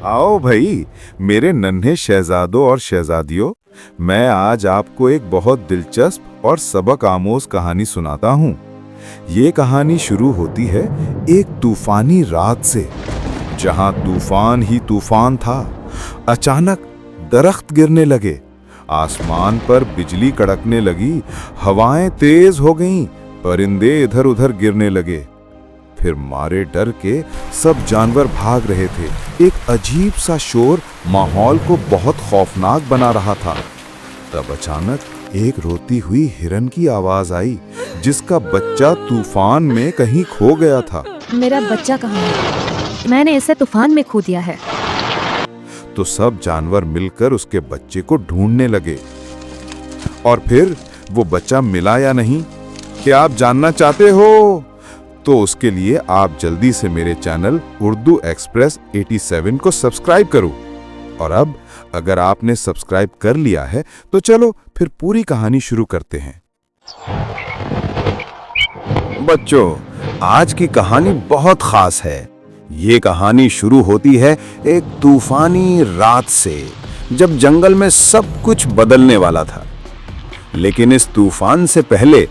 आओ भाई, मेरे नन्हे शहजादों और शहजादियों, मैं आज आपको एक बहुत दिलचस्प और सबक आमोज कहानी सुनाता हूँ। ये कहानी शुरू होती है एक तूफानी रात से, जहाँ तूफान ही तूफान था। अचानक दरख्त गिरने लगे, आसमान पर बिजली कड़कने लगी, हवाएं तेज हो गईं, परिंदे इधर उधर गिरने लगे। फिर मारे डर के सब जानवर भाग रहे थे। एक अजीब सा शोर माहौल को बहुत खौफनाक बना रहा था। तब अचानक एक रोती हुई हिरन की आवाज आई, जिसका बच्चा तूफान में कहीं खो गया था। मेरा बच्चा कहाँ है? मैंने इसे तूफान में खो दिया है। तो सब जानवर मिलकर उसके बच्चे को ढूंढने लगे। और फिर वो बच्चा मिला या नहीं, क्या आप जानना चाहते हो? तो उसके लिए आप जल्दी से मेरे चैनल उर्दू एक्सप्रेस 87 को सब्सक्राइब करो। और अब अगर आपने सब्सक्राइब कर लिया है तो चलो फिर पूरी कहानी शुरू करते हैं। बच्चों, आज की कहानी बहुत खास है। ये कहानी शुरू होती है एक तूफानी रात से, जब जंगल में सब कुछ बदलने वाला था। लेकिन इस तूफान से पहले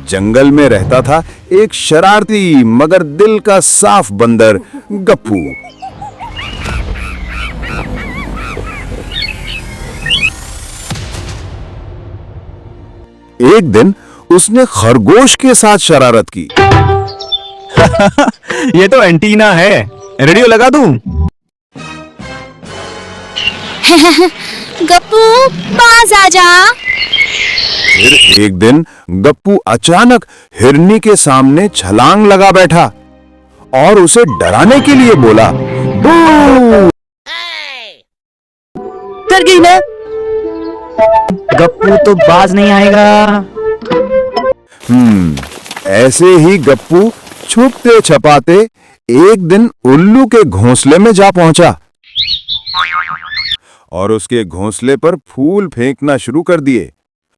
जंगल में रहता था एक शरारती मगर दिल का साफ बंदर, गप्पू। एक दिन उसने खरगोश के साथ शरारत की। ये तो एंटीना है, रेडियो लगा दूं? गप्पू, पास आजा। फिर एक दिन गप्पू अचानक हिरनी के सामने छलांग लगा बैठा और उसे डराने के लिए बोला, बू! डर गई ना? गप्पू तो बाज नहीं आएगा। ऐसे ही गप्पू छुपते छपाते एक दिन उल्लू के घोंसले में जा पहुंचा और उसके घोंसले पर फूल फेंकना शुरू कर दिए।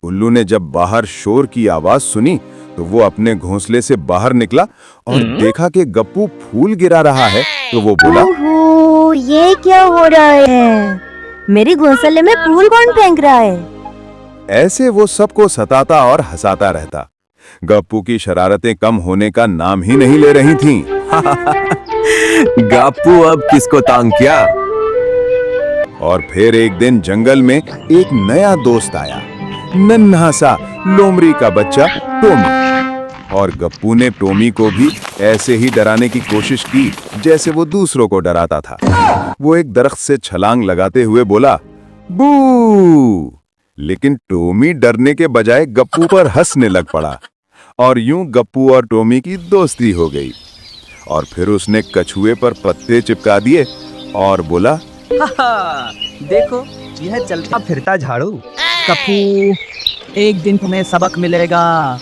उल्लू ने जब बाहर शोर की आवाज सुनी तो वो अपने घोंसले से बाहर निकला और देखा कि गप्पू फूल गिरा रहा है। तो वो बोला, ओहो, ये क्या हो रहा है? मेरे घोंसले में फूल कौन फेंक रहा है? ऐसे वो सबको सताता और हंसाता रहता। गप्पू की शरारतें कम होने का नाम ही नहीं ले रही थीं। गप्पू अब किसको तंग किया? और फिर एक दिन जंगल में एक नया दोस्त आया, नन्हा सा लोमड़ी का बच्चा टोमी। और गप्पू ने टोमी को भी ऐसे ही डराने की कोशिश की जैसे वो दूसरों को डराता था। वो एक दरख्त से छलांग लगाते हुए बोला, बू! लेकिन टोमी डरने के बजाय गप्पू पर हंसने लग पड़ा और यूं गप्पू और टोमी की दोस्ती हो गई। और फिर उसने कछुए पर पत्ते चिपका दिए और बोला, देखो, यह चलता फिरता झाड़ू। गप्पू, एक दिन तुम्हें सबक मिलेगा।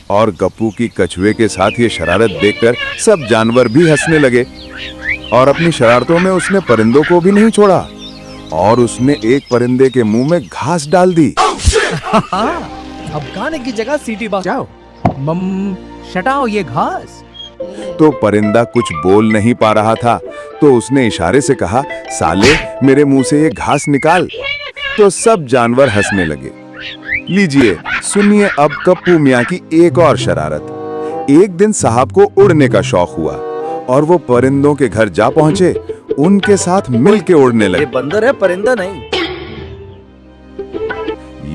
और गप्पू की कछुए के साथ ये शरारत देखकर सब जानवर भी हंसने लगे। और अपनी शरारतों में उसने परिंदों को भी नहीं छोड़ा और उसने एक परिंदे के मुंह में घास डाल दी। अब गाने की जगह सीटी बजाओ। मम, हटाओ ये घास। तो परिंदा कुछ बोल नहीं पा रहा था, तो उसने इशारे से कहा, साले, मेरे मुंह से ये घास निकाल। तो सब जानवर हंसने लगे। लीजिए सुनिए अब गप्पू मियाँ की एक और शरारत। एक दिन साहब को उड़ने का शौक हुआ और वो परिंदों के घर जा पहुंचे, उनके साथ मिलके उड़ने लगे। ये बंदर है, परिंदा नहीं।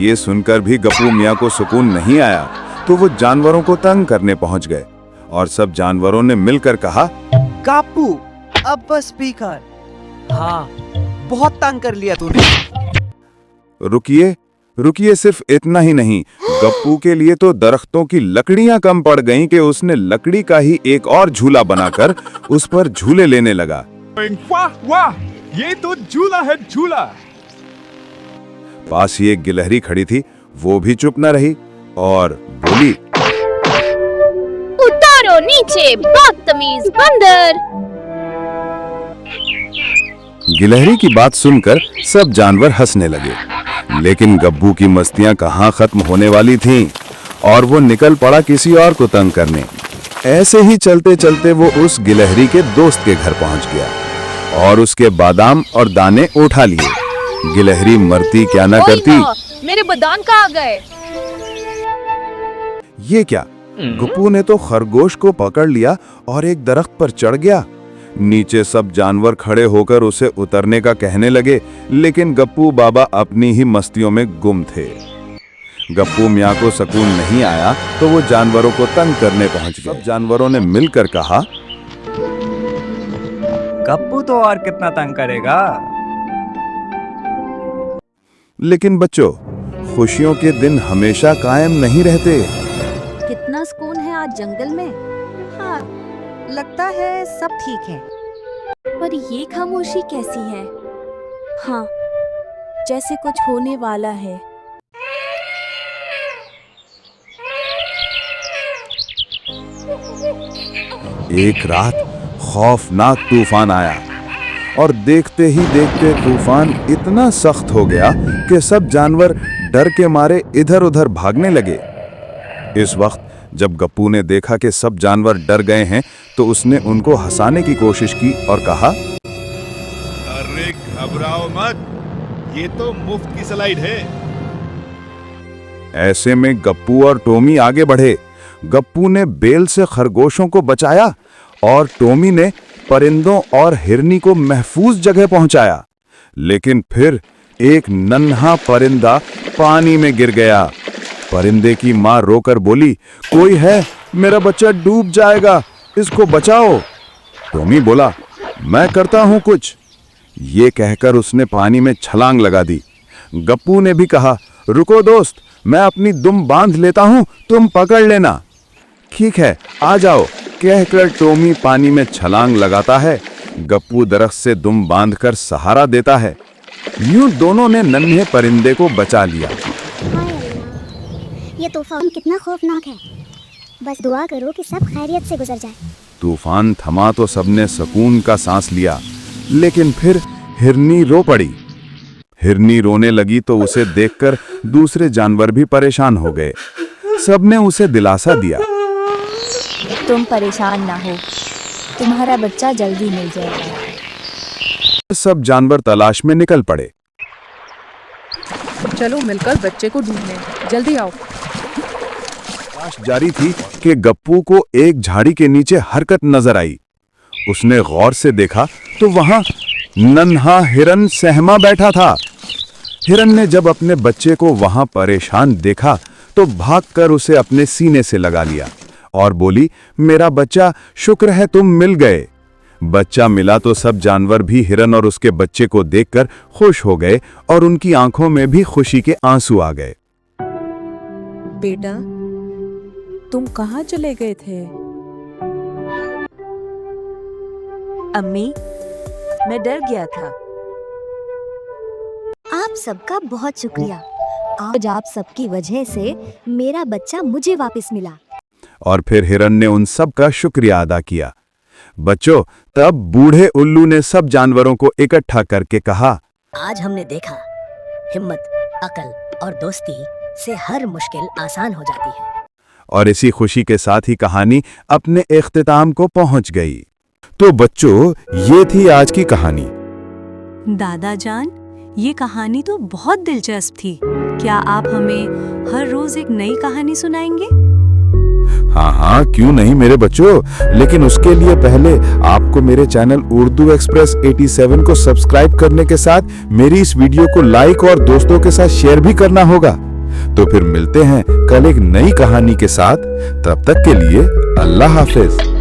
ये सुनकर भी गप्पू मियाँ को सुकून नहीं आया, तो वो जानवरों को तंग करने पहुंच गए और सब जानवरों ने मिलकर कहा, गप्पू, अब बस पी कर। हाँ, बहुत तंग कर लिया तूने। रुकिए रुकिए, सिर्फ इतना ही नहीं, गप्पू के लिए तो दरख्तों की लकड़ियां कम पड़ गईं कि उसने लकड़ी का ही एक और झूला बनाकर उस पर झूले लेने लगा। वाह वाह, ये तो झूला है, झूला। पास ही एक गिलहरी खड़ी थी, वो भी चुप न रही और बोली, उतारो नीचे, बदतमीज बंदर। गिलहरी की बात सुनकर सब जानवर हंसने लगे। लेकिन गप्पू की मस्तियां कहाँ खत्म होने वाली थीं और वो निकल पड़ा किसी और को तंग करने। ऐसे ही चलते चलते वो उस गिलहरी के दोस्त के घर पहुंच गया और उसके बादाम और दाने उठा लिए। गिलहरी मरती क्या न करती। मेरे बादाम कहाँ गए? ये क्या, गप्पू ने तो खरगोश को पकड़ लिया और एक दरख्त पर चढ़ गया। नीचे सब जानवर खड़े होकर उसे उतरने का कहने लगे, लेकिन गप्पू बाबा अपनी ही मस्तियों में गुम थे। गप्पू मियाँ को सुकून नहीं आया तो वो जानवरों को तंग करने पहुंच गए। सब जानवरों ने मिलकर कहा, गप्पू तो और कितना तंग करेगा। लेकिन बच्चों, खुशियों के दिन हमेशा कायम नहीं रहते। कितना सुकून है आज जंगल में। हाँ, लगता है सब ठीक है। पर ये खामोशी कैसी है? हाँ, जैसे कुछ होने वाला है। एक रात खौफनाक तूफान आया और देखते ही देखते तूफान इतना सख्त हो गया कि सब जानवर डर के मारे इधर-उधर भागने लगे। इस वक्त जब गप्पू ने देखा कि सब जानवर डर गए हैं तो उसने उनको हंसाने की कोशिश की और कहा, अरे घबराओ मत, ये तो मुफ्त की स्लाइड है। ऐसे में गप्पू और टोमी आगे बढ़े। गप्पू ने बेल से खरगोशों को बचाया और टोमी ने परिंदों और हिरनी को महफूज जगह पहुंचाया। लेकिन फिर एक नन्हा परिंदा पानी में गिर गया। परिंदे की मां रोकर बोली, कोई है, मेरा बच्चा डूब जाएगा, इसको बचाओ। टोमी बोला, मैं करता हूं कुछ। ये कहकर उसने पानी में छलांग लगा दी। गप्पू ने भी कहा, रुको दोस्त, मैं अपनी दुम बांध लेता हूं, तुम पकड़ लेना। ठीक है, आ जाओ, कहकर टोमी पानी में छलांग लगाता है। गप्पू दरख्त से दुम बांधकर सहारा देता है। यूं दोनों ने नन्हे परिंदे को बचा लिया। ये तूफान कितना खौफनाक है। बस दुआ करो कि सब खैरियत से गुजर जाए। तूफान थमा तो सबने सुकून का सांस लिया, लेकिन फिर हिरनी रो पड़ी। हिरनी रोने लगी तो उसे देखकर दूसरे जानवर भी परेशान हो गए। सबने उसे दिलासा दिया, तुम परेशान ना हो, तुम्हारा बच्चा जल्दी मिल जाएगा। सब जानवर तलाश में निकल पड़े। चलो मिलकर बच्चे को ढूंढने, जल्दी आओ। तलाश जारी थी कि गप्पू को एक झाड़ी के नीचे हरकत नजर आई। उसने गौर से देखा तो वहां नन्हा हिरन सहमा बैठा था। हिरन ने जब अपने बच्चे को वहां परेशान देखा तो भागकर उसे अपने सीने से लगा लिया और बोली, मेरा बच्चा, शुक्र है तुम मिल गए। बच्चा मिला तो सब जानवर भी हिरन और उसके बच्चे को देखकर खुश हो गए और उनकी आंखों में भी खुशी के आंसू आ गए। बेटा, तुम कहाँ चले गए थे? अम्मी, मैं डर गया था। आप सबका बहुत शुक्रिया। आज आप सबकी वजह से मेरा बच्चा मुझे वापस मिला। और फिर हिरन ने उन सब का शुक्रिया अदा किया। बच्चों, तब बूढ़े उल्लू ने सब जानवरों को इकट्ठा करके कहा, आज हमने देखा, हिम्मत, अकल और दोस्ती से हर मुश्किल आसान हो जाती है। और इसी खुशी के साथ ही कहानी अपने इख्तिताम को पहुंच गई। तो बच्चों, ये थी आज की कहानी। दादा जान, ये कहानी तो बहुत दिलचस्प थी। क्या आप हमें हर रोज एक नई कहानी सुनाएंगे? हाँ हाँ, क्यों नहीं मेरे बच्चों, लेकिन उसके लिए पहले आपको मेरे चैनल उर्दू एक्सप्रेस 87 को सब्सक्राइब करने के साथ मेरी इस वीडियो को लाइक और दोस्तों के साथ शेयर भी करना होगा। तो फिर मिलते हैं कल एक नई कहानी के साथ। तब तक के लिए अल्लाह हाफिज।